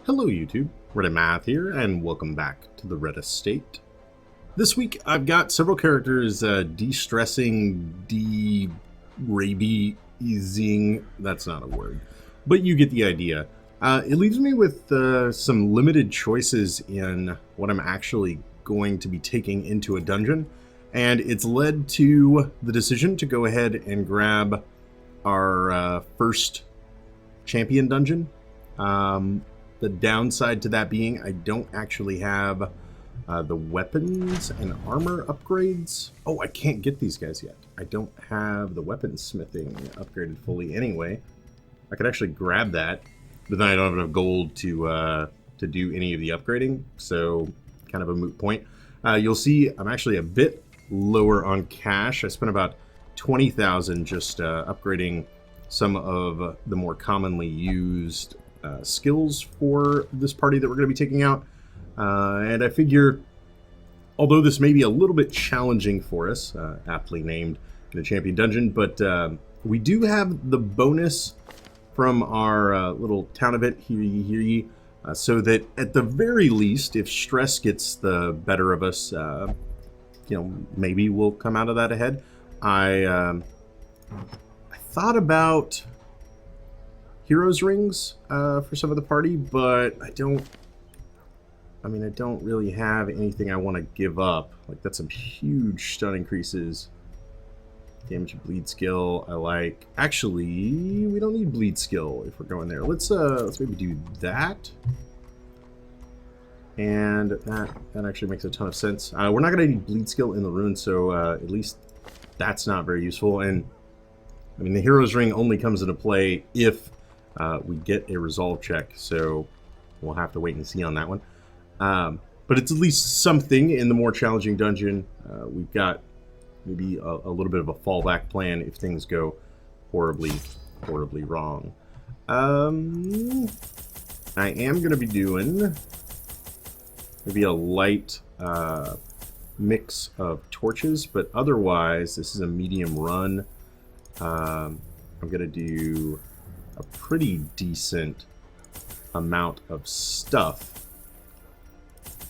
Hello YouTube, Reddit Math here, and welcome back to the Red Estate. This week I've got several characters de-stressing, de-rabiesing, that's not a word, but you get the idea. It leaves me with some limited choices in what I'm actually going to be taking into a dungeon, and it's led to the decision to go ahead and grab our first champion dungeon. The downside to that being I don't actually have the weapons and armor upgrades. Oh, I can't get these guys yet. I don't have the weaponsmithing upgraded fully anyway. I could actually grab that, but then I don't have enough gold to do any of the upgrading, so kind of a moot point. You'll see I'm actually a bit lower on cash. I spent about 20,000 just upgrading some of the more commonly used skills for this party that we're going to be taking out. And I figure, although this may be a little bit challenging for us, aptly named in a champion dungeon, but we do have the bonus from our little town event, Hear Ye, Hear Ye, so that at the very least, if stress gets the better of us, maybe we'll come out of that ahead. I thought about heroes rings for some of the party, but I don't really have anything I want to give up. Like, that's some huge stun increases. Damage and bleed skill I like. Actually, we don't need bleed skill if we're going there. Let's maybe do that. And that actually makes a ton of sense. We're not going to need bleed skill in the rune, so at least that's not very useful. And I mean, the hero's ring only comes into play if we get a resolve check, so we'll have to wait and see on that one. But it's at least something in the more challenging dungeon. We've got maybe a little bit of a fallback plan if things go horribly, horribly wrong. I am going to be doing maybe a light mix of torches, but otherwise this is a medium run. I'm going to do a pretty decent amount of stuff.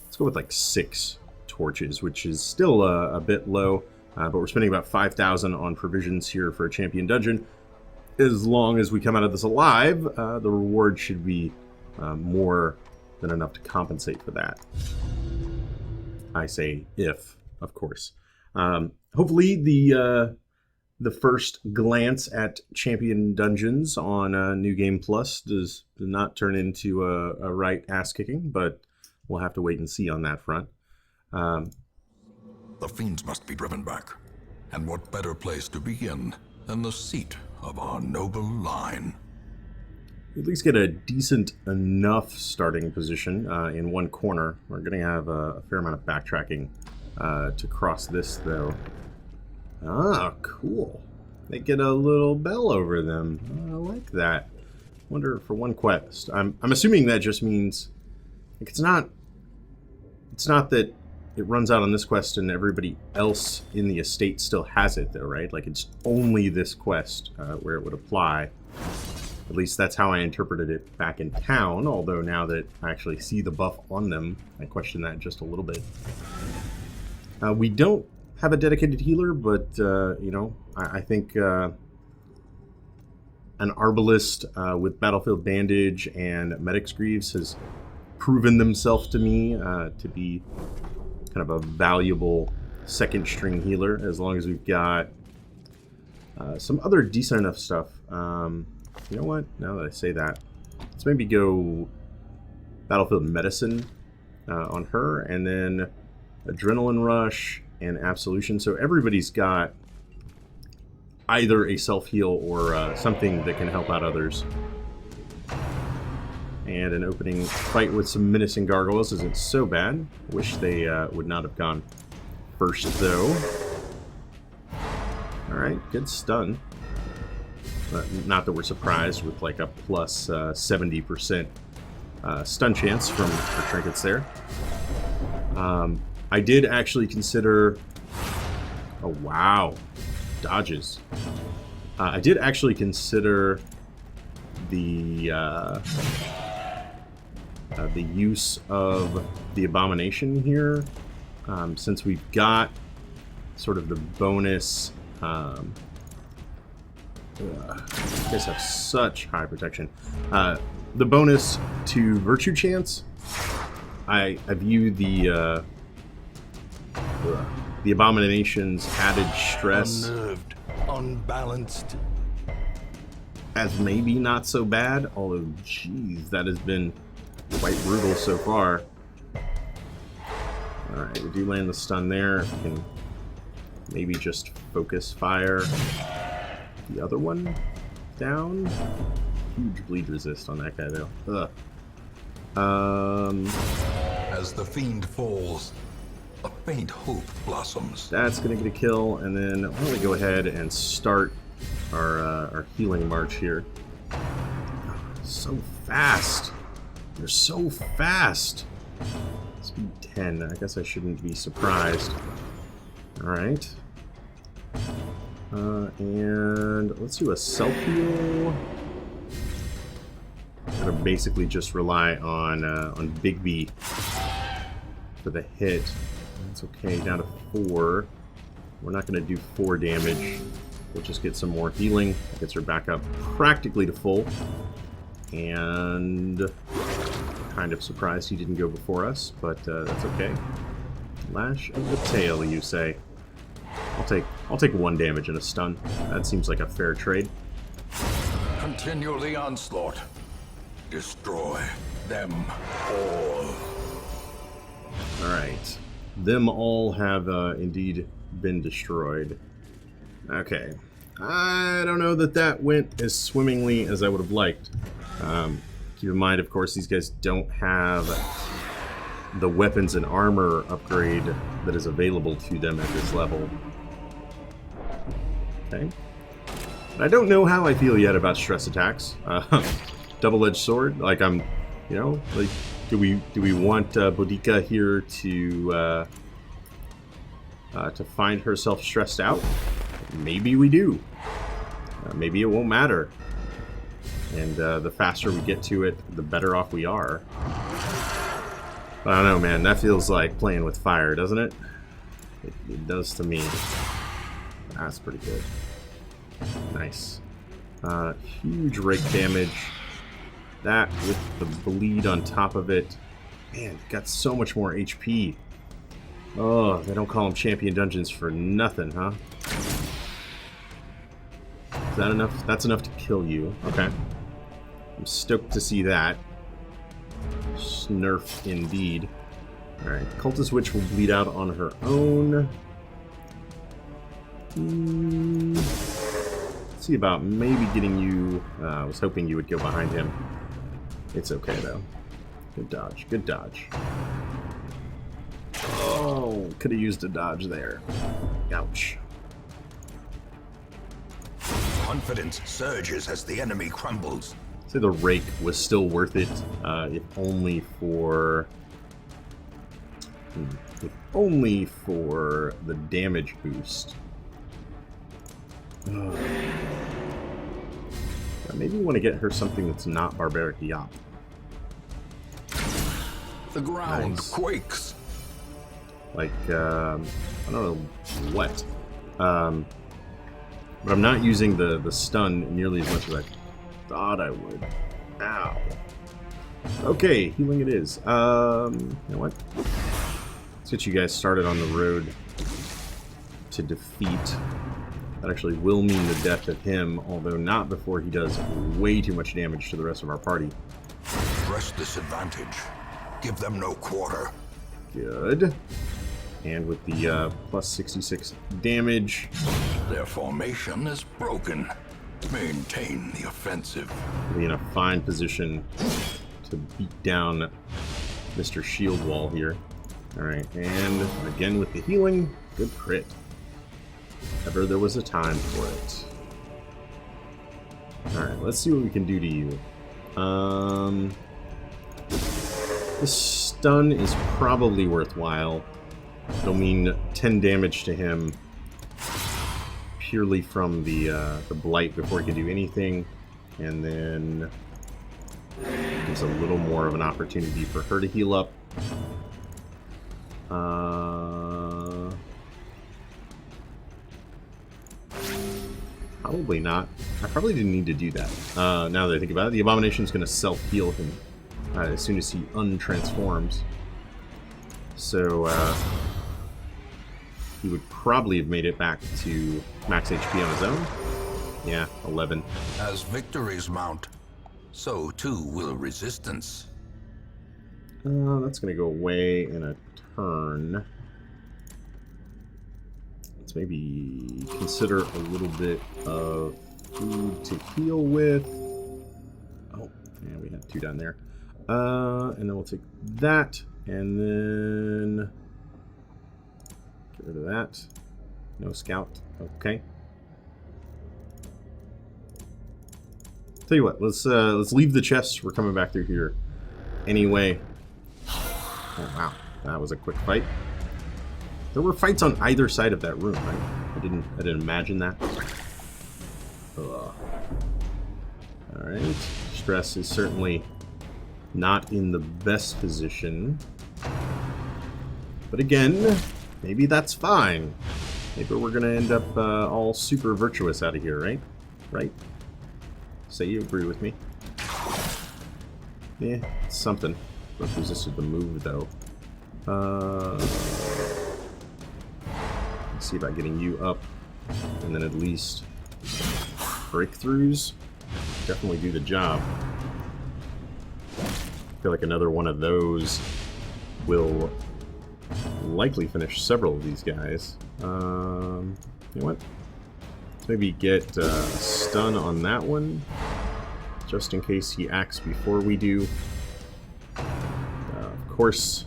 Let's go with like 6 torches, which is still a bit low, but we're spending about 5,000 on provisions here for a champion dungeon. As long as we come out of this alive, the reward should be more than enough to compensate for that. I say if, of course. Hopefully the first glance at Champion Dungeons on New Game Plus does not turn into a right ass-kicking, but we'll have to wait and see on that front. The fiends must be driven back. And what better place to begin than the seat of our noble line? At least get a decent enough starting position in one corner. We're going to have a fair amount of backtracking to cross this, though. Ah, cool. They get a little bell over them. I like that. Wonder for one quest. I'm assuming that just means like it's not that it runs out on this quest and everybody else in the estate still has it, though, right? Like, it's only this quest where it would apply. At least that's how I interpreted it back in town, although now that I actually see the buff on them, I question that just a little bit. We don't have a dedicated healer, but I think an arbalist with battlefield bandage and medic's greaves has proven themselves to me to be kind of a valuable second string healer, as long as we've got some other decent enough stuff. You know what, now that I say that, let's maybe go battlefield medicine on her, and then adrenaline rush and absolution. So everybody's got either a self-heal or something that can help out others. And an opening fight with some menacing gargoyles isn't so bad. Wish they would not have gone first, though. Alright, good stun. Not that we're surprised with like a plus 70% stun chance from our trinkets there. I did actually consider... Oh, wow. Dodges. I did actually consider the the use of the abomination here, since we've got sort of the bonus. You guys have such high protection. The bonus to virtue chance, I view the abomination's added stress, Unnerved, unbalanced. as maybe not so bad, although, geez, that has been quite brutal so far. Alright, we do land the stun there. We can maybe just focus fire the other one down. Huge bleed resist on that guy, though. Ugh. As the fiend falls, a faint hope blossoms. That's gonna get a kill, and then why don't we go ahead and start our healing march here. So fast. They're so fast. Speed 10. I guess I shouldn't be surprised. Alright. And let's do a self-heal. Gotta basically just rely on Big B for the hit. That's okay, down to 4. We're not gonna do 4 damage. We'll just get some more healing. That gets her back up practically to full. And kind of surprised he didn't go before us, but that's okay. Lash of the tail, you say? I'll take 1 damage and a stun. That seems like a fair trade. Continue the onslaught. Destroy them all. Alright. Them all have indeed been destroyed. Okay. I don't know that went as swimmingly as I would have liked. Keep in mind, of course, these guys don't have the weapons and armor upgrade that is available to them at this level. Okay. I don't know how I feel yet about stress attacks. Double-edged sword, like I'm, like, do we want Boudica here to find herself stressed out? Maybe we do. Maybe it won't matter. And the faster we get to it, the better off we are. But I don't know, man. That feels like playing with fire, doesn't it? It does to me. That's pretty good. Nice. Huge rake damage. That with the bleed on top of it. Man, got so much more HP. Oh, they don't call them champion dungeons for nothing, huh? Is that enough? That's enough to kill you. Okay. I'm stoked to see that. Snurf indeed. Alright, Cultist Witch will bleed out on her own. Let's see about maybe getting you... I was hoping you would go behind him. It's okay, though. Good dodge. Good dodge. Oh, could have used a dodge there. Ouch. Confidence surges as the enemy crumbles. Say the rake was still worth it, if only for the damage boost. Maybe we want to get her something that's not barbaric yop. The ground Nice. quakes. Like I don't know what, but I'm not using the stun nearly as much as I thought I would. Ow. Okay, healing it is. You know what? Let's get you guys started on the road to defeat. That actually will mean the death of him, although not before he does way too much damage to the rest of our party. Press this advantage. Give them no quarter. Good. And with the plus 66 damage, Their formation is broken. Maintain the offensive. we'll be in a fine position to beat down Mr. Shield Wall here. Alright, and again with the healing, good crit. Ever there was a time for it. Alright, let's see what we can do to you. This stun is probably worthwhile. It'll mean 10 damage to him purely from the blight before he can do anything. And then Gives a little more of an opportunity for her to heal up. Probably not. I probably didn't need to do that. Now that I think about it, the abomination is going to self-heal him as soon as he untransforms. So he would probably have made it back to max HP on his own. Yeah, 11. As victories mount, so too will resistance. That's going to go away in a turn. Let's maybe consider a little bit of food to heal with. Oh, yeah, we had 2 down there. And then we'll take that, and then get rid of that. No scout. Okay. Tell you what, let's leave the chest. We're coming back through here anyway. Oh wow, that was a quick fight. There were fights on either side of that room, right? I didn't imagine that. Ugh. All right, stress is certainly not in the best position, but again, maybe that's fine. Maybe we're gonna end up all super virtuous out of here, right? Right? Say you agree with me. Yeah, it's something. Both resisted the move, though. Let's see about getting you up. And then at least breakthroughs definitely do the job. I feel like another one of those will likely finish several of these guys. You know what? Let's maybe get a stun on that one, just in case he acts before we do. Of course.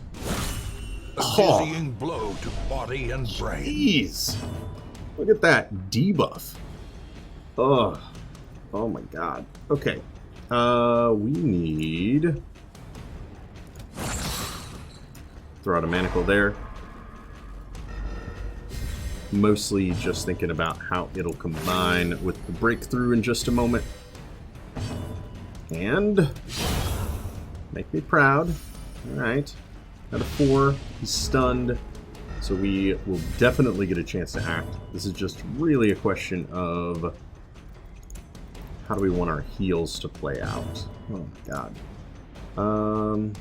A dizzying blow to body and brain. Jeez. Look at that debuff. Ugh. Oh my god. Okay. We need... Throw out a manacle there. Mostly just thinking about how it'll combine with the breakthrough in just a moment. And... make me proud. Alright. Out of 4, he's stunned. So we will definitely get a chance to act. This is just really a question of how do we want our heals to play out. Oh my god.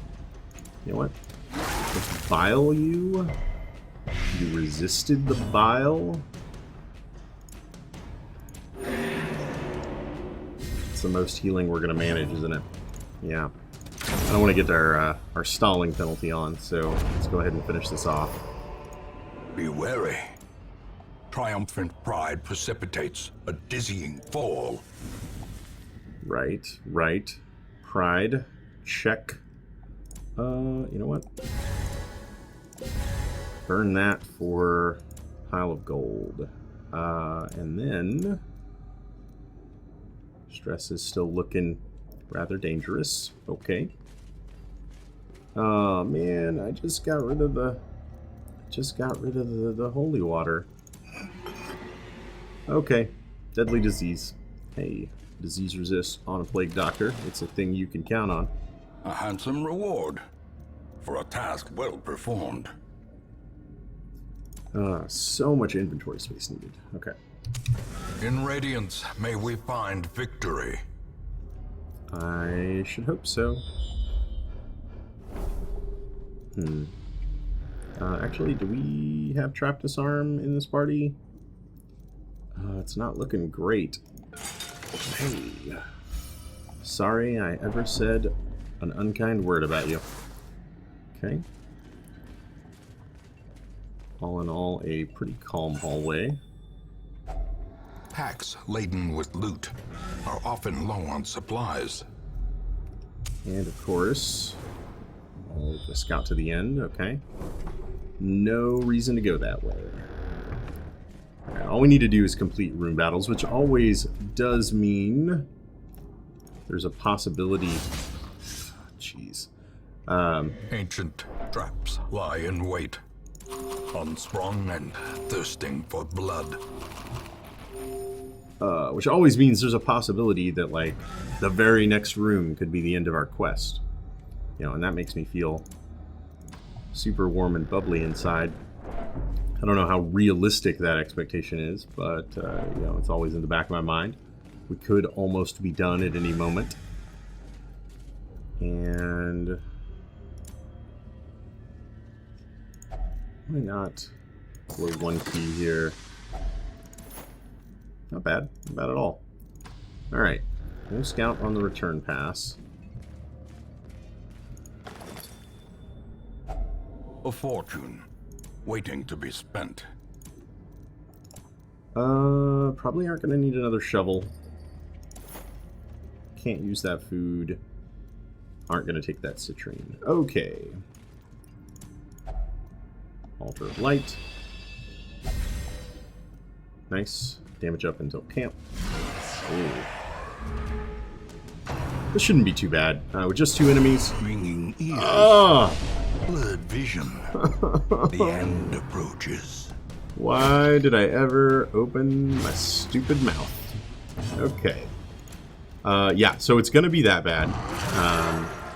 You know what? Let's bile you. You resisted the bile. It's the most healing we're gonna manage, isn't it? Yeah. I don't want to get our stalling penalty on, so let's go ahead and finish this off. Be wary. Triumphant pride precipitates a dizzying fall. Right, right. Pride. Check. You know what? Burn that for pile of gold. And then... stress is still looking rather dangerous. Okay. Oh man, I just got rid of the... the holy water. Okay. Deadly disease. Hey, disease resist on a plague doctor. It's a thing you can count on. A handsome reward for a task well performed. So much inventory space needed. Okay. In Radiance, may we find victory. I should hope so. Actually, do we have Trap Disarm in this party? It's not looking great. Hey. Sorry I ever said an unkind word about you. Okay. All in all, a pretty calm hallway. Packs laden with loot are often low on supplies. And of course, I'll just scout to the end, okay. No reason to go that way. Alright, all we need to do is complete room battles, which always does mean there's a possibility... Jeez. Ancient traps lie in wait, unsprung and thirsting for blood. Which always means there's a possibility that, like, the very next room could be the end of our quest. You know, and that makes me feel super warm and bubbly inside. I don't know how realistic that expectation is, but, you know, it's always in the back of my mind. We could almost be done at any moment. And why not play one key here? Not bad. Not bad at all. Alright. We'll scout on the return pass. A fortune, waiting to be spent. Probably aren't going to need another shovel. Can't use that food. Aren't going to take that citrine. Okay. Altar of Light. Nice. Damage up until camp. Ooh. This shouldn't be too bad. With just 2 enemies. Ringing ears. Blurred vision. The end approaches. Why did I ever open my stupid mouth? Okay. Yeah, so it's going to be that bad.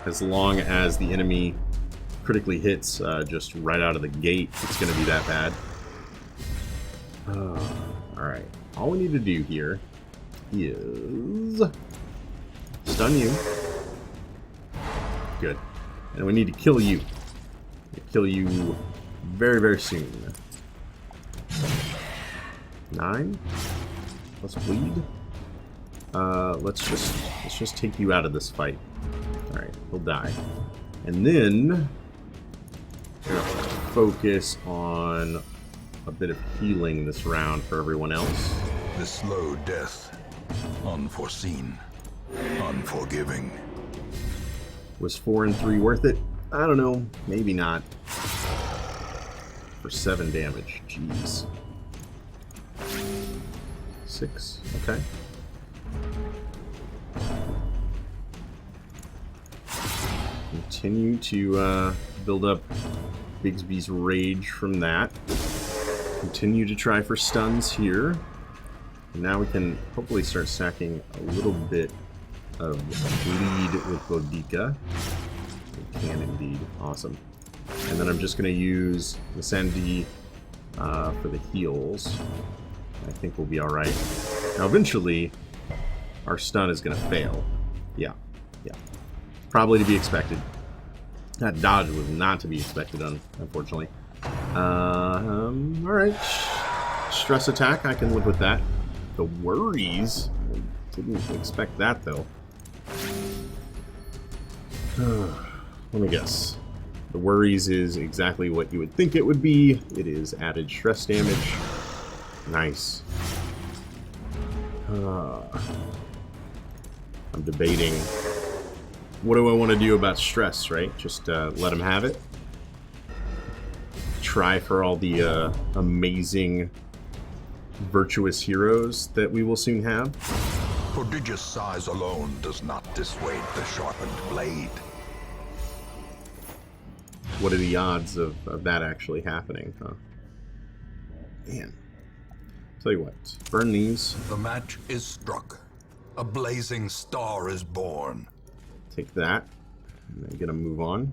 As long as the enemy critically hits just right out of the gate, it's going to be that bad. Alright. All we need to do here is stun you. Good. And we need to kill you. Kill you very, very soon. 9. Let's bleed. Let's just take you out of this fight. Alright, he'll die. And then we're gonna focus on a bit of healing this round for everyone else. The slow death, unforeseen, unforgiving. Was 4 and 3 worth it? I don't know. Maybe not. For 7 damage. Jeez. 6. Okay. Continue to build up Bigsby's rage from that. Continue to try for stuns here. And now we can hopefully start stacking a little bit of bleed with Bodica. We can indeed. Awesome. And then I'm just going to use Missandei for the heals. I think we'll be alright. Now eventually, our stun is going to fail. Yeah. Probably to be expected. That dodge was not to be expected, unfortunately. Alright. Stress attack, I can live with that. The worries, I didn't expect that though. Let me guess. The worries is exactly what you would think it would be. It is added stress damage. Nice. I'm debating. What do I want to do about stress, right? Just let him have it. Try for all the amazing, virtuous heroes that we will soon have. Prodigious size alone does not dissuade the sharpened blade. What are the odds of that actually happening, huh? Man. Tell you what, burn these. The match is struck. A blazing star is born. Take that. And then gonna move on.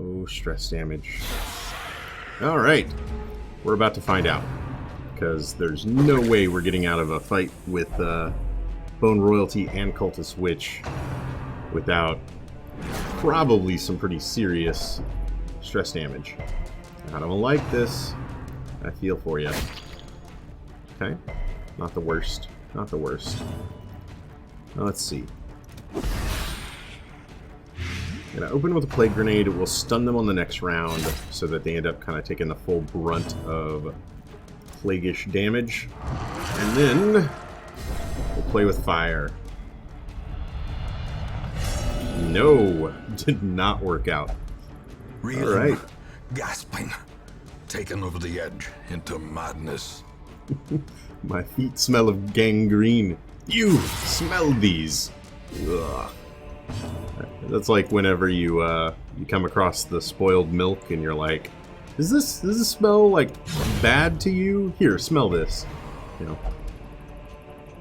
Oh, stress damage. Alright. We're about to find out. Because there's no way we're getting out of a fight with Bone Royalty and Cultist Witch without probably some pretty serious stress damage. I don't like this. I feel for you. Okay. Not the worst. Not the worst. Now, let's see. Gonna open with a Plague Grenade. We'll stun them on the next round so that they end up kind of taking the full brunt of plaguish damage. And then we'll play with fire. No, did not work out. Reeling, all right. Gasping, taken over the edge into madness. My feet smell of gangrene. You smell these. Ugh. That's like whenever you come across the spoiled milk and you're like, Does this smell like bad to you? Here, smell this. You know.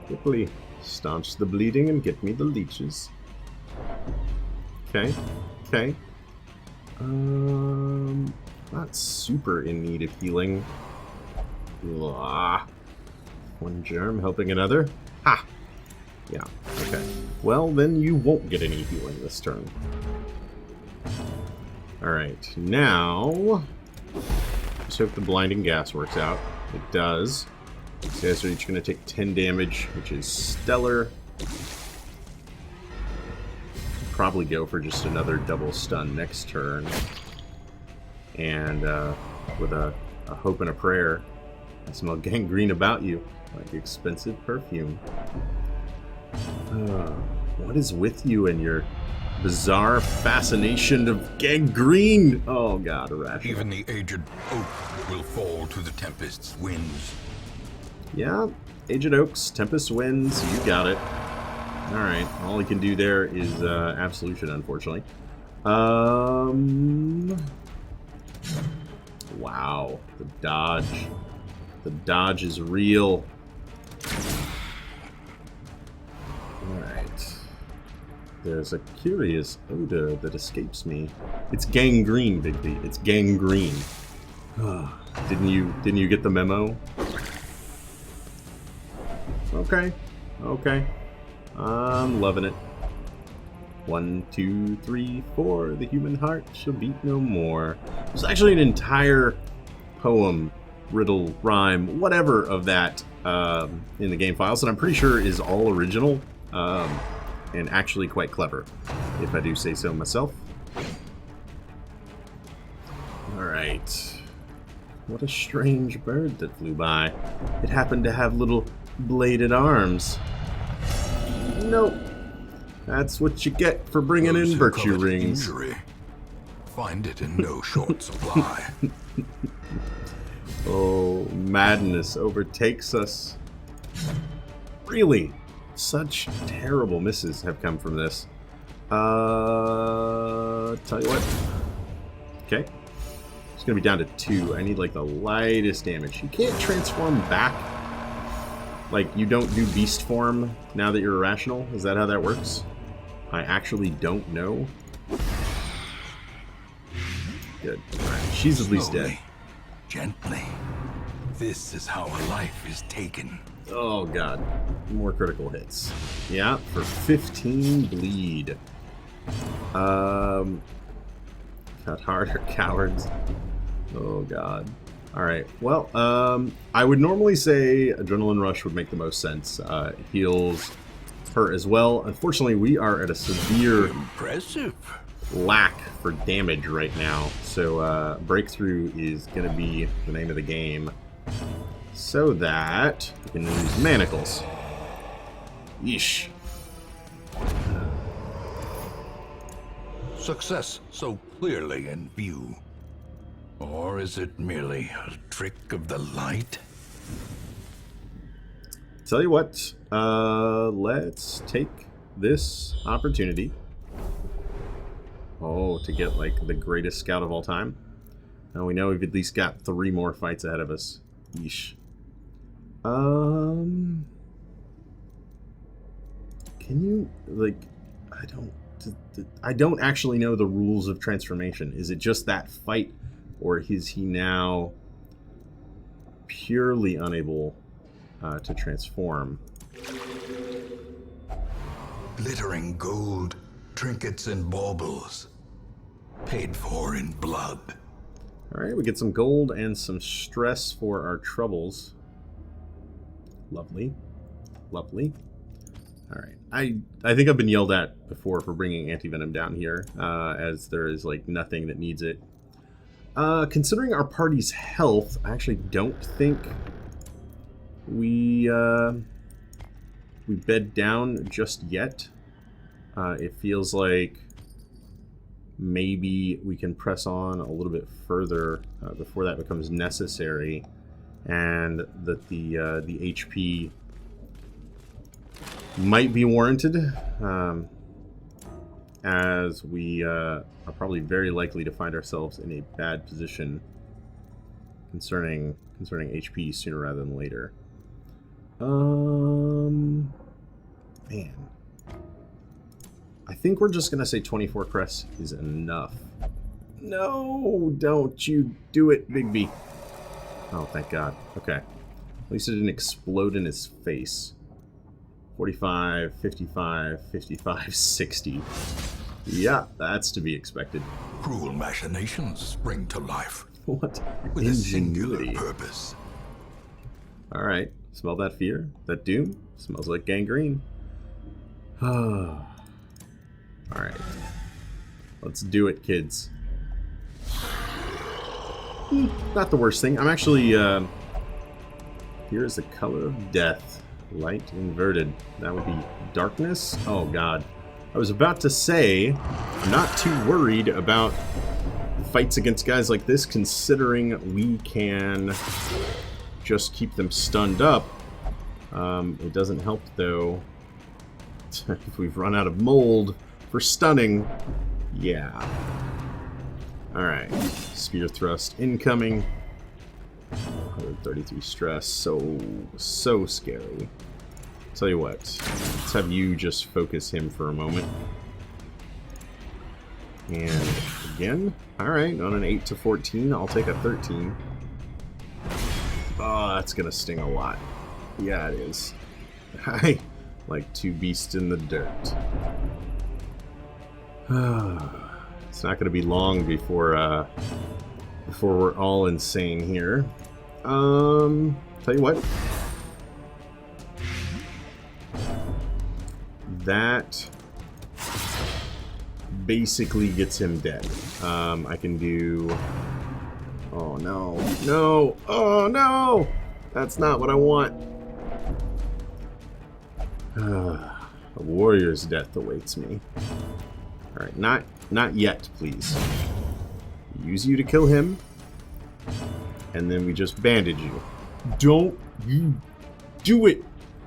Quickly staunch the bleeding and get me the leeches. Okay. Okay. Not super in need of healing. Blah. One germ helping another. Ha! Yeah, okay. Well, then you won't get any healing this turn. Alright, now... Let's hope the blinding gas works out. It does. These guys are each going to take 10 damage, which is stellar. Probably go for just another double stun next turn. And with a hope and a prayer, I smell gangrene about you, like expensive perfume. What is with you and your bizarre fascination of gangrene? Oh god, irrational. Even the aged oak will fall to the tempest's winds. Yeah, aged oaks, tempest winds, you got it. Alright, all he can do there is absolution, unfortunately. Wow, the dodge. The dodge is real. Alright. There's a curious odor that escapes me. It's gangrene, Bigby. It's gangrene. Didn't you get the memo? Okay. Okay. I'm loving it. 1, 2, 3, 4. The human heart shall beat no more. There's actually an entire poem, riddle, rhyme, whatever of that in the game files, and I'm pretty sure is all original and actually quite clever, if I do say so myself. Alright. What a strange bird that flew by. It happened to have little bladed arms. Nope. That's what you get for bringing in virtue rings. Injury. Find it in no short supply. Oh, madness overtakes us. Really, such terrible misses have come from this. Tell you what. Okay. It's gonna be down to 2. I need like the lightest damage. You can't transform back. Like, you don't do beast form now that you're irrational? Is that how that works? I actually don't know. Good. Alright, she's at least dead. Gently. This is how a life is taken. Oh god. More critical hits. Yeah, for 15 bleed. Cut harder, cowards. Oh god. Alright, well, I would normally say Adrenaline Rush would make the most sense. It heals her as well. Unfortunately, we are at a severe Impressive. lack for damage right now, so Breakthrough is going to be the name of the game, so that we can use manacles. Yeesh. Success so clearly in view. Or is it merely a trick of the light? Tell you what, let's take this opportunity. Oh, to get like the greatest scout of all time. Now we know we've at least got 3 more fights ahead of us. Yeesh. Can you, like, I don't actually know the rules of transformation. Is it just that fight, or is he now purely unable to transform? Glittering gold, trinkets and baubles. Paid for in blood. Alright, we get some gold and some stress for our troubles. Lovely. Lovely. Alright, I think I've been yelled at before for bringing antivenom down here, as there is, like, nothing that needs it. Considering our party's health, I actually don't think we bed down just yet. It feels like maybe we can press on a little bit further before that becomes necessary, and that the HP might be warranted, as we are probably very likely to find ourselves in a bad position concerning HP sooner rather than later. Man. I think we're just gonna say 24 crests is enough. No, don't you do it, Bigby. Oh, thank God. Okay. At least it didn't explode in his face. 45, 55, 55, 60. Yeah, that's to be expected. Cruel machinations spring to life. What with a ingenuity. singular purpose. Alright, smell that fear? That doom? Smells like gangrene. Alright. Let's do it, kids. Not the worst thing. I'm actually, here is the color of death. Light inverted. That would be darkness? Oh, God. I was about to say, I'm not too worried about fights against guys like this, considering we can just keep them stunned up. It doesn't help, though, if we've run out of mold for stunning. Yeah. Alright. Spear thrust incoming. 133 stress. So scary. Tell you what. Let's have you just focus him for a moment. And again. Alright, on an 8 to 14, I'll take a 13. Oh, that's gonna sting a lot. Yeah, it is. I like two beasts in the dirt. It's not gonna be long before we're all insane here. Tell you what. That basically gets him dead. I can do... Oh, no. No! Oh, no! That's not what I want. A warrior's death awaits me. Alright, not yet, please. Use you to kill him. And then we just bandage you. Don't you do it!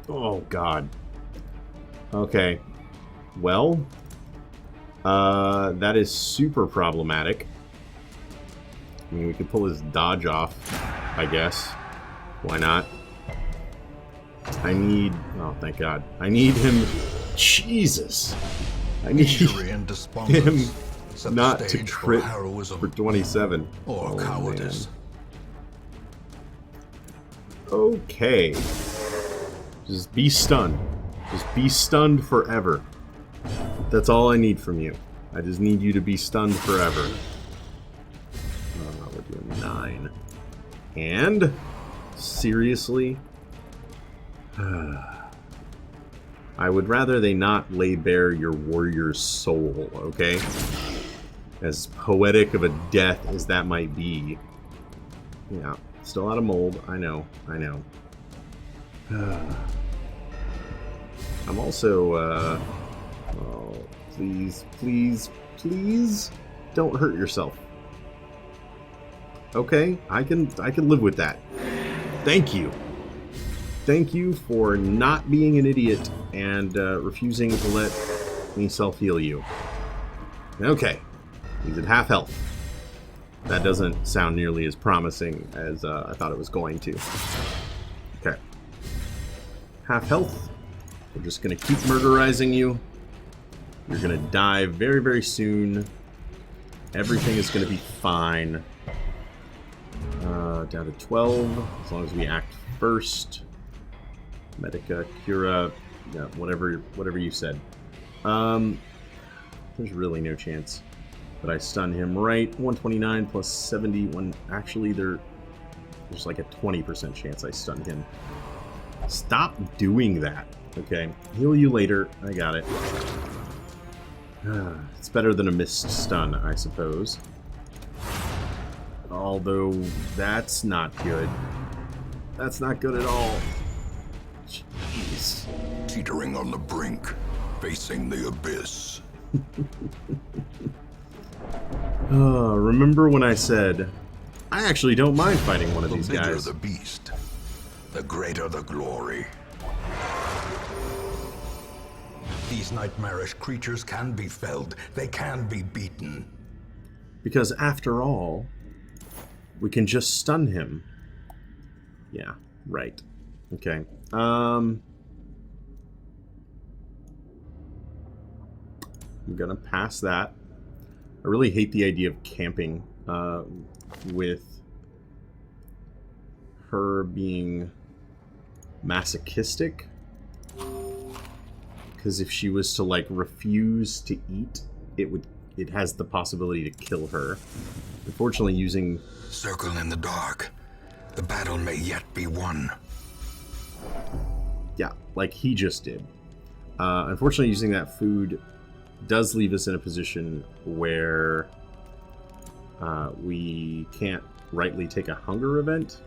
Oh, God. Okay. Well, that is super problematic. I mean, we could pull his dodge off, I guess. Why not? I need... Oh, thank God. I need him... Jesus! I need him not to crit for 27. Or cowardice. Man. Okay. Just be stunned. Just be stunned forever. That's all I need from you. I just need you to be stunned forever. We're doing 9. And... Seriously? I would rather they not lay bare your warrior's soul, okay? As poetic of a death as that might be. Yeah, still out of mold. I know. I'm also, oh, please don't hurt yourself. Okay, I can live with that. Thank you. Thank you for not being an idiot and refusing to let me self-heal you. Okay, he's at half health. That doesn't sound nearly as promising as I thought it was going to. Okay. Half health. We're just going to keep murderizing you. You're going to die very, very soon. Everything is going to be fine. Down to 12, as long as we act first. Medica, Cura, yeah, whatever you said. There's really no chance that I stun him, right? 129 plus 71. Actually, there's like a 20% chance I stun him. Stop doing that. Okay, heal you later. I got it. It's better than a missed stun, I suppose. Although, that's not good. That's not good at all. Jeez. Teetering on the brink, facing the abyss. Remember when I said, I actually don't mind fighting one of these guys. The bigger the beast, the greater the glory. These nightmarish creatures can be felled. They can be beaten. Because after all, We can just stun him. Yeah, right. Okay. I'm gonna pass that. I really hate the idea of camping with her being masochistic. Because if she was to, like, refuse to eat, it has the possibility to kill her. Unfortunately, using... Circle in the dark. The battle may yet be won. Yeah, like he just did. Unfortunately, using that food does leave us in a position where we can't rightly take a hunger event.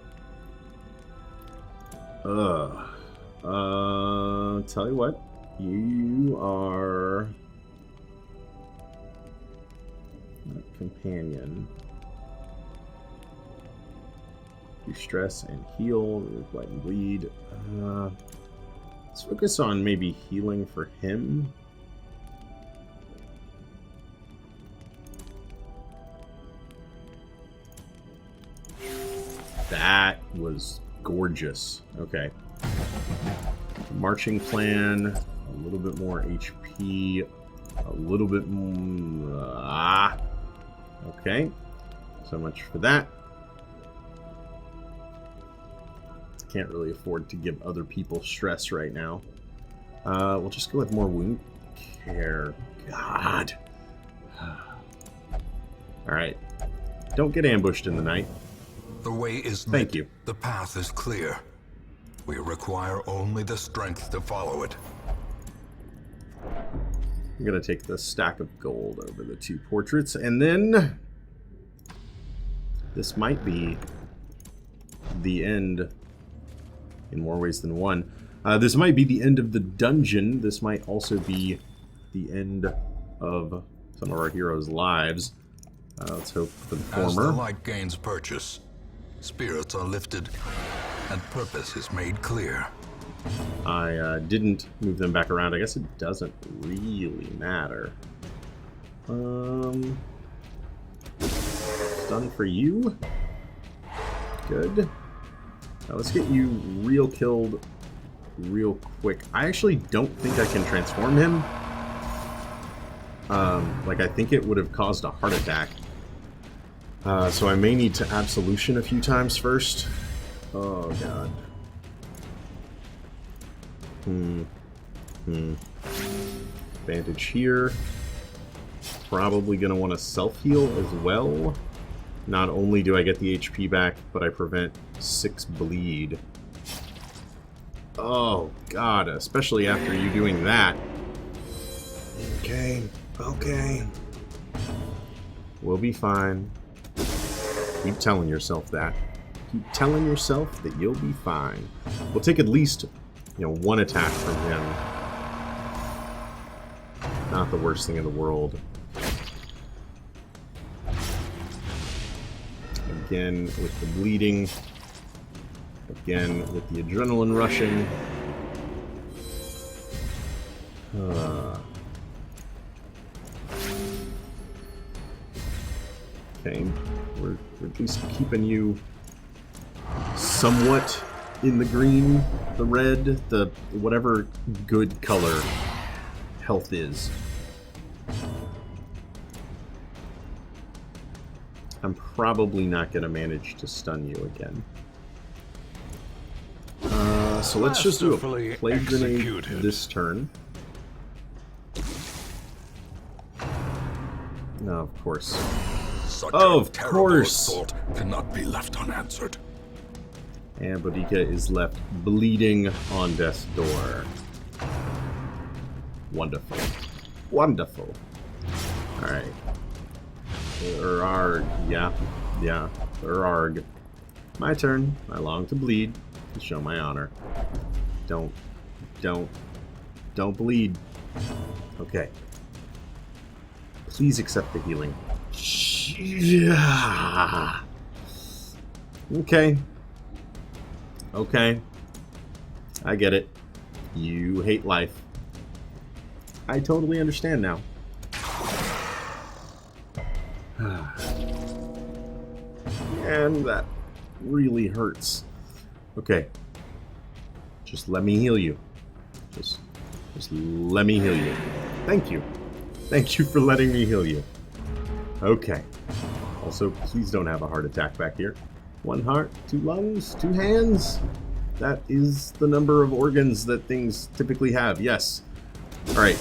Tell you what. You are... a companion. You stress and heal, light and bleed. Let's focus on maybe healing for him. That was gorgeous. Okay. Marching plan, a little bit more HP, a little bit more... Okay. So much for that. Can't really afford to give other people stress right now. We'll just go with more wound care. God. Alright. Don't get ambushed in the night. The way is Thank lit. you. The path is clear. We require only the strength to follow it. I'm going to take the stack of gold over the two portraits, and then this might be the end in more ways than one. This might be the end of the dungeon. This might also be the end of some of our heroes' lives. Let's hope for the former. As the light gains purchase, spirits are lifted, and purpose is made clear. I didn't move them back around. I guess it doesn't really matter. Stun for you. Good. Now let's get you real killed real quick. I actually don't think I can transform him. Like, I think it would have caused a heart attack. So I may need to absolution a few times first. Oh, God. Bandage here. Probably going to want to self-heal as well. Not only do I get the HP back, but I prevent 6 bleed. Oh, God. Especially after you doing that. Okay. Okay. We'll be fine. Keep telling yourself that. Keep telling yourself that you'll be fine. We'll take at least, one attack from him. Not the worst thing in the world. Again with the bleeding. Again with the adrenaline rushing. Okay, we're at least keeping you somewhat in the green, the red, the whatever good color health is. I'm probably not going to manage to stun you again. So let's just do a plague grenade this turn. No, of course. Such Of a terrible course. assault cannot be left unanswered. And Boudica is left bleeding on death's door. Wonderful. Wonderful. Alright. Urarg. Yeah. Urarg. My turn. I long to bleed to show my honor. Don't bleed. Okay. Please accept the healing. Yeah. Okay. Okay. I get it. You hate life. I totally understand now. Man, that really hurts. Okay. Just let me heal you. Just let me heal you. Thank you. Thank you for letting me heal you. Okay. Also, please don't have a heart attack back here. 1 heart, 2 lungs, 2 hands. That is the number of organs that things typically have. Yes. Alright.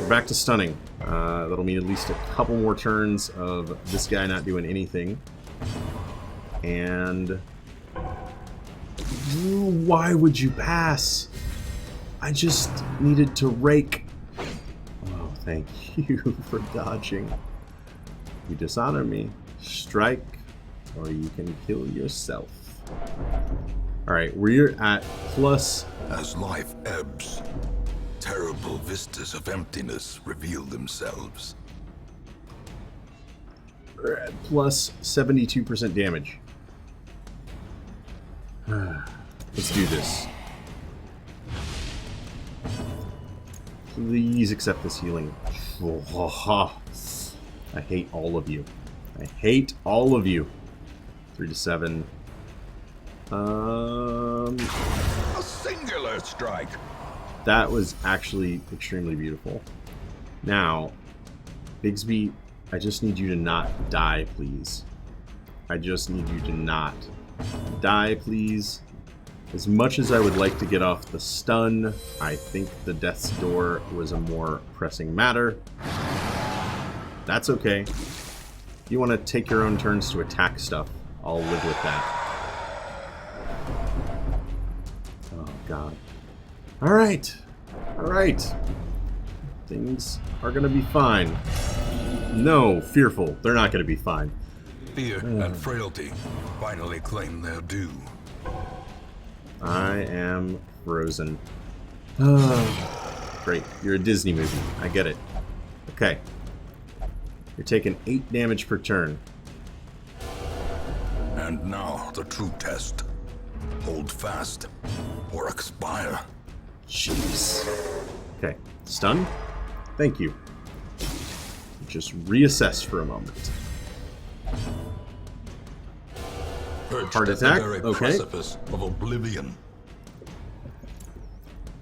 We're back to stunning. That'll mean at least a couple more turns of this guy not doing anything. And... why would you pass? I just needed to rake. Oh, thank you for dodging. You dishonor me. Strike, or you can kill yourself. Alright, we're at plus... As life ebbs, terrible vistas of emptiness reveal themselves. We're at plus 72% damage. Let's do this. Please accept this healing. I hate all of you. I hate all of you. 3 to 7. A singular strike. That was actually extremely beautiful. Now, Bigsby, I just need you to not die, please. I just need you to not die, please. As much as I would like to get off the stun, I think the death's door was a more pressing matter. That's okay. If you want to take your own turns to attack stuff, I'll live with that. Oh, God. Alright. Alright. Things are going to be fine. No, fearful. They're not going to be fine. Fear and frailty finally claim their due. I am frozen. Great. You're a Disney movie. I get it. Okay. You're taking 8 damage per turn. And now the true test. Hold fast or expire. Jeez. Okay. Stun? Thank you. Just reassess for a moment. Perched Heart at the attack? very Okay. precipice of oblivion.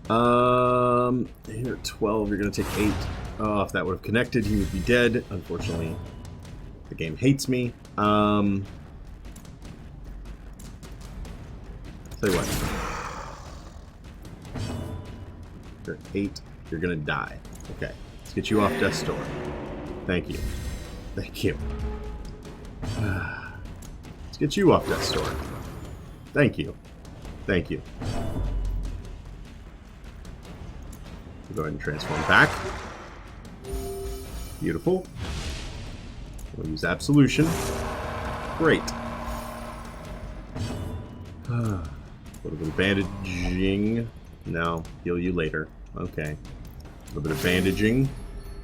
Here at 12, you're going to take 8. Oh, if that would have connected, he would be dead. Unfortunately, the game hates me. Tell you what. You're at 8. You're going to die. Okay. Let's get you off death's door. Thank you. Thank you. Let's get you off death's door. Thank you. Thank you. We'll go ahead and transform back. Beautiful. We'll use Absolution. Great. A little bit of bandaging. No, heal you later. Okay. A little bit of bandaging.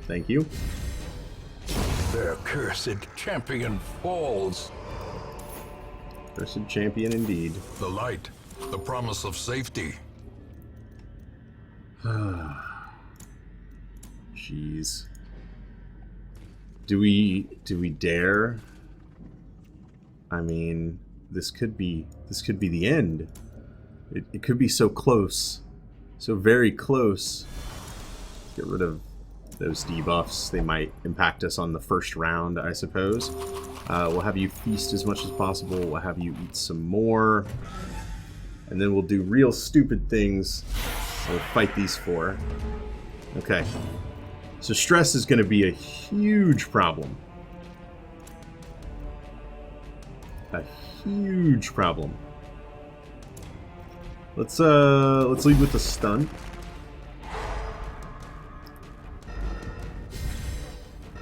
Thank you. Their cursed champion falls. Cursed champion indeed. The light, the promise of safety. Jeez. Do we dare? I mean, this could be the end. It could be so close. So very close. Get rid of those debuffs. They might impact us on the first round, I suppose. We'll have you feast as much as possible. We'll have you eat some more. And then we'll do real stupid things. We'll fight these 4. Okay. So stress is going to be a huge problem. A huge problem. Let's lead with the stun.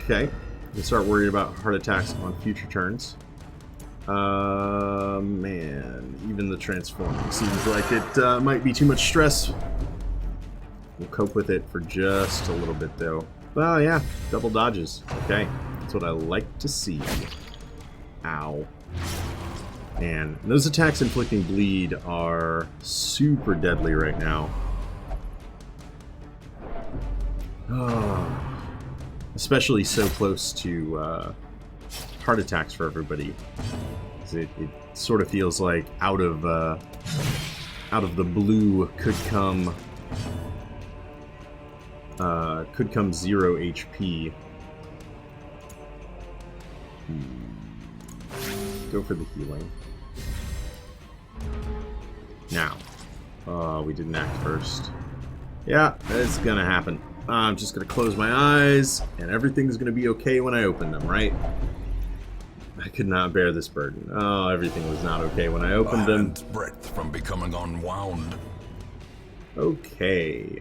Okay. We'll start worrying about heart attacks on future turns. Man, even the transforming seems like it might be too much stress. We'll cope with it for just a little bit, though. Well, yeah, double dodges. Okay, that's what I like to see. Ow. Man, those attacks inflicting bleed are super deadly right now. Oh. Especially so close to heart attacks for everybody. It sort of feels like out of the blue could come 0 HP. Go for the healing. Now. We didn't act first. Yeah, it's gonna happen. I'm just gonna close my eyes, and everything's gonna be okay when I open them, right? I could not bear this burden. Oh, everything was not okay when I opened them. Breadth from becoming unwound. Okay.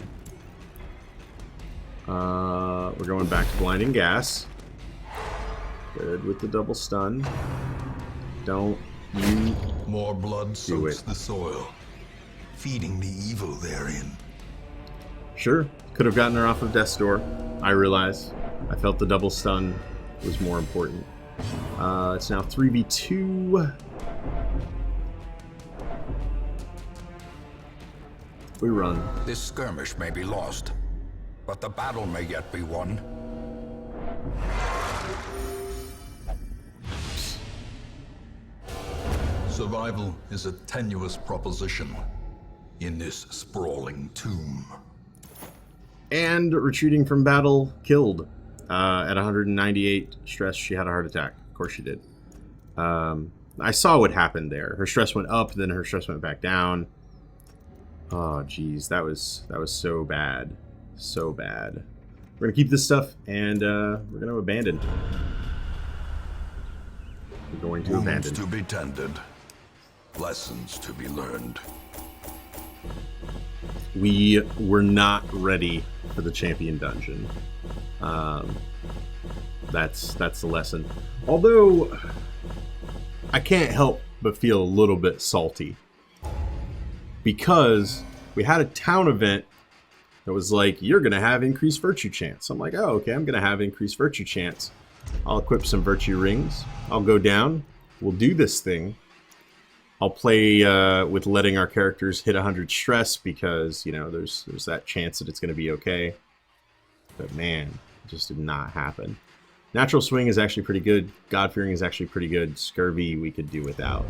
We're going back to blinding gas. Good with the double stun. Don't you... More blood soaks the soil, feeding the evil therein. Sure, could have gotten her off of death's door. I realize. I felt the double stun was more important. It's now 3v2. We run. This skirmish may be lost, but the battle may yet be won. Survival is a tenuous proposition in this sprawling tomb. And retreating from battle, killed. At 198 stress, she had a heart attack. Of course she did. I saw what happened there. Her stress went up, then her stress went back down. Oh, geez, that was so bad. So bad. We're going to keep this stuff, and we're going to abandon. We're going to abandon. Wounds to be tended. Lessons to be learned. We were not ready for the champion dungeon. That's the lesson. Although, I can't help but feel a little bit salty. Because we had a town event that was like, you're going to have increased virtue chance. I'm like, oh, okay, I'm going to have increased virtue chance. I'll equip some virtue rings. I'll go down. We'll do this thing. I'll play with letting our characters hit 100 stress because, you know, there's that chance that it's going to be okay. But man, it just did not happen. Natural swing is actually pretty good. God-fearing is actually pretty good. Scurvy we could do without.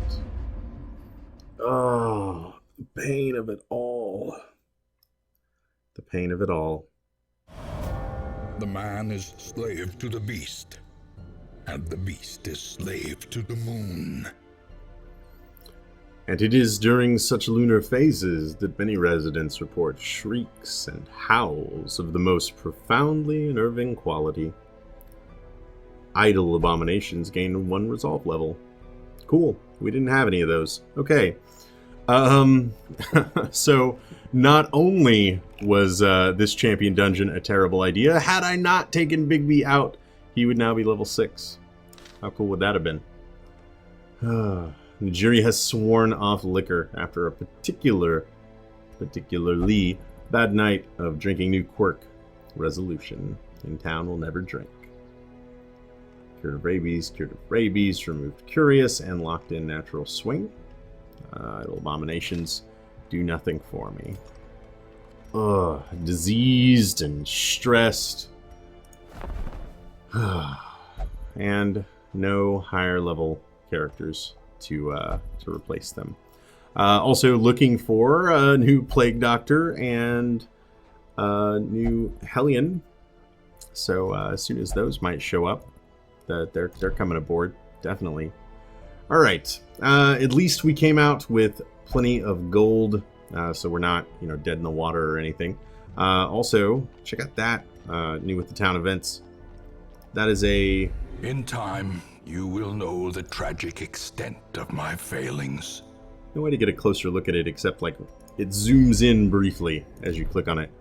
Oh, the pain of it all. The pain of it all. The man is slave to the beast, and the beast is slave to the moon. And it is during such lunar phases that many residents report shrieks and howls of the most profoundly unnerving quality. Idle abominations gain 1 resolve level. Cool. We didn't have any of those. Okay. So, not only was this champion dungeon a terrible idea, had I not taken Bigby out, he would now be level 6. How cool would that have been? The jury has sworn off liquor after a particularly bad night of drinking new quirk. Resolution. In town will never drink. Cured of rabies, removed curious, and locked in natural swing. Idle abominations do nothing for me. Ugh, diseased and stressed. And no higher level characters to replace them. Also looking for a new Plague Doctor and a new Hellion. So as soon as those might show up, they're coming aboard, definitely. All right, at least we came out with plenty of gold, so we're not dead in the water or anything. Also, check out that new with the town events. That is a... In time, you will know the tragic extent of my failings. No way to get a closer look at it except like it zooms in briefly as you click on it.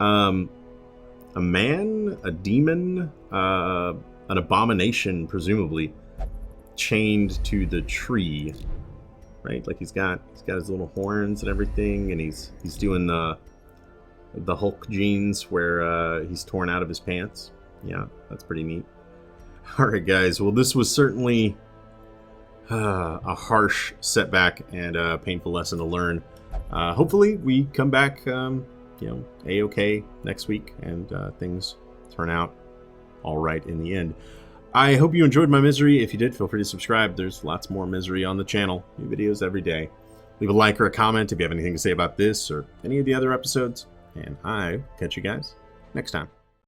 A man, a demon, an abomination, presumably, chained to the tree, right? Like he's got his little horns and everything, and he's doing the Hulk jeans where he's torn out of his pants. Yeah, that's pretty neat. All right, guys. Well, this was certainly a harsh setback and a painful lesson to learn. Hopefully, we come back, A-okay next week, and things turn out all right in the end. I hope you enjoyed my misery. If you did, feel free to subscribe. There's lots more misery on the channel. New videos every day. Leave a like or a comment if you have anything to say about this or any of the other episodes. And I'll catch you guys next time.